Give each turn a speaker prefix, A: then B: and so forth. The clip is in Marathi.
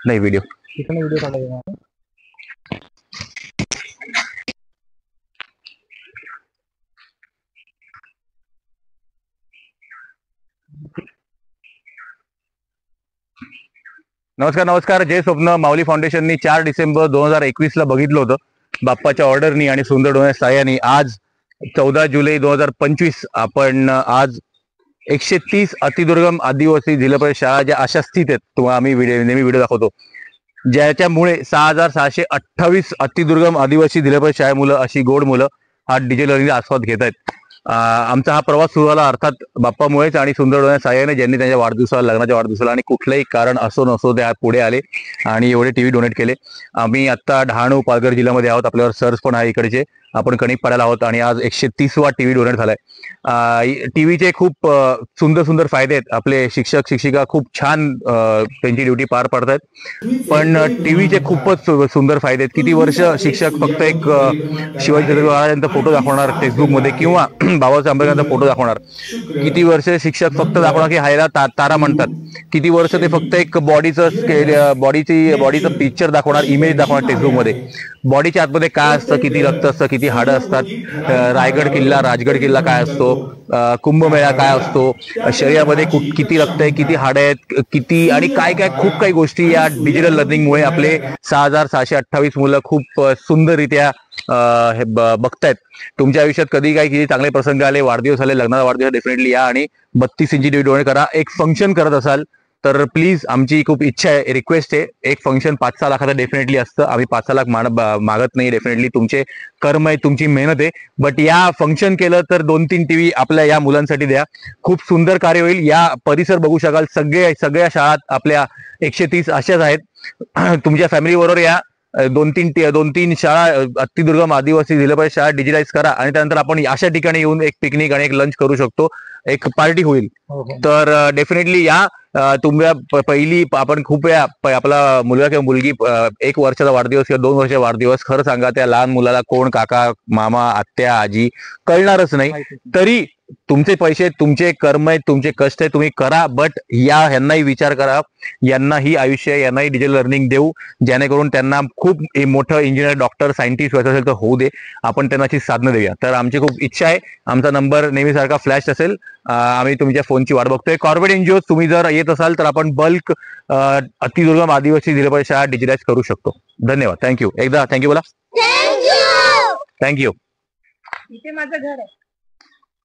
A: नाही व्हिडिओ
B: कितने वीडियो काढायचे आपण?
A: नमस्कार. जय स्वप्न माऊली फाउंडेशननी 4 डिसेंबर 2021 ला बघितलं होतं बाप्पाच्या ऑर्डरनी आणि सुंदर डोळ्याच्या साह्याने. आज 14 जुलै 2025 आपण आज 130 अतिदुर्गम आदिवासी जिल्हा परिषद शाळा ज्या अशा स्थित आहेत, तुम्हाला आम्ही नेहमी व्हिडिओ दाखवतो, ज्याच्यामुळे 6628 अतिदुर्गम आदिवासी जिल्हा परिषद शाळा मुलं, अशी गोड मुलं हा डिजिटल लर्निंगचा आस्वाद घेत आहेत. आमचा हा प्रवास सुरू झाला अर्थात बाप्पामुळेच आणि सुंदर डोळ्याच्या साह्याने, ज्यांनी त्यांच्या वाढदिवसाला, लग्नाच्या वाढदिवसाला आणि कुठलंही कारण असो नसो ते पुढे आले आणि एवढे टीव्ही डोनेट केले. आम्ही आता डहाणू पालघर जिल्ह्यामध्ये आहोत, आपल्यावर सर्स पण आहे इकडचे, आपण कणिकपाड्याला आहोत आणि आज 130वा टीव्ही डोनेट झालाय. टीव्हीचे खूप सुंदर फायदे आहेत. आपले शिक्षक शिक्षिका खूप छान त्यांची ड्युटी पार पाडतात, पण टीव्हीचे खूपच सुंदर फायदे आहेत. किती वर्ष शिक्षक फक्त एक शिवाजी छत्रपती महाराजांचा फोटो दाखवणार टेक्स्टबुकमध्ये किंवा बाबासाहेब आंबेडकरांचा फोटो दाखवणार. किती वर्ष शिक्षक फक्त दाखवणार की हायला तारा म्हणतात. किती वर्ष ते फक्त एक बॉडीचं पिक्चर दाखवणार, इमेज दाखवणार टेक्स्टबुकमध्ये. बॉडीच्या आतमध्ये काय असतं, किती रक्त असतं, किती हाडं असतात, रायगड किल्ला, राजगड किल्ला काय असतो, कुंभमेळा काय असतो, शरीरामध्ये किती रक्त आहे, किती हाडं आहेत, किती आणि काय खूप काही गोष्टी या डिजिटल लर्निंगमुळे आपले 6628 मुलं खूप सुंदररित्या हे बघतायत. तुमच्या आयुष्यात कधी काही किती चांगले प्रसंग आले, वाढदिवस आले, लग्नाचा वाढदिवस, डेफिनेटली या आणि 32 इंची टीव्ही डोनेट करा. एक फंक्शन करत असाल तर प्लीज, आमची खूप इच्छा आहे, रिक्वेस्ट आहे, एक फंक्शन 5-6 लाखाचं डेफिनेटली असतं. आम्ही 5-6 लाख मागत नाही. डेफिनेटली तुमचे कर्म आहे, तुमची मेहनत आहे, बट या फंक्शन केलं तर 2-3 टीव्ही आपल्या या मुलांसाठी द्या. खूप सुंदर कार्य होईल. या परिसर बघू शकाल, सगळ्या शाळा आपल्या 130 अशाच आहेत. तुमच्या फॅमिली बरोबर या. 2-3 शाळा अतिदुर्गम आदिवासी जिल्हा परिषद शाळा डिजिटाईज करा आणि त्यानंतर आपण अशा ठिकाणी येऊन एक पिकनिक आणि एक लंच करू शकतो, एक पार्टी होईल. तर डेफिनेटली या. तुम्हाला पहिली आपण खूप वेळा आपला मुलगा किंवा मुलगी 1 वर्षाचा वाढदिवस किंवा 2 वर्षाचा वाढदिवस, खरं सांगा त्या लहान मुलाला कोण काका, मामा, आत्या, आजी कळणारच नाही. तरी तुमचे पैसे, तुमचे कर्म आहेत, तुमचे कष्ट आहे, तुम्ही करा. बट ह्यांनाही विचार करा, यांनाही आयुष्य, यांनाही डिजिटल लर्निंग देऊ, जेणेकरून त्यांना खूप मोठं इंजिनियर, डॉक्टर, सायंटिस्ट व्हायचं असेल तर होऊ दे. आपण त्यांना अशी साधनं देऊया. तर आमची खूप इच्छा आहे. आमचा नंबर नेहमीसारखा फ्लॅश असेल. आम्ही तुमच्या फोनची वाट बघतोय. कॉर्पोरेट एनजीओ तुम्ही जर येत असाल तर आपण बल्क अतिदुर्गम आदिवासी जिल्हा परिषद शाळा डिजिटाईज करू शकतो. धन्यवाद. थँक्यू. एकदा थँक्यू बोला. थँक्यू.
B: इथे माझं घर आहे.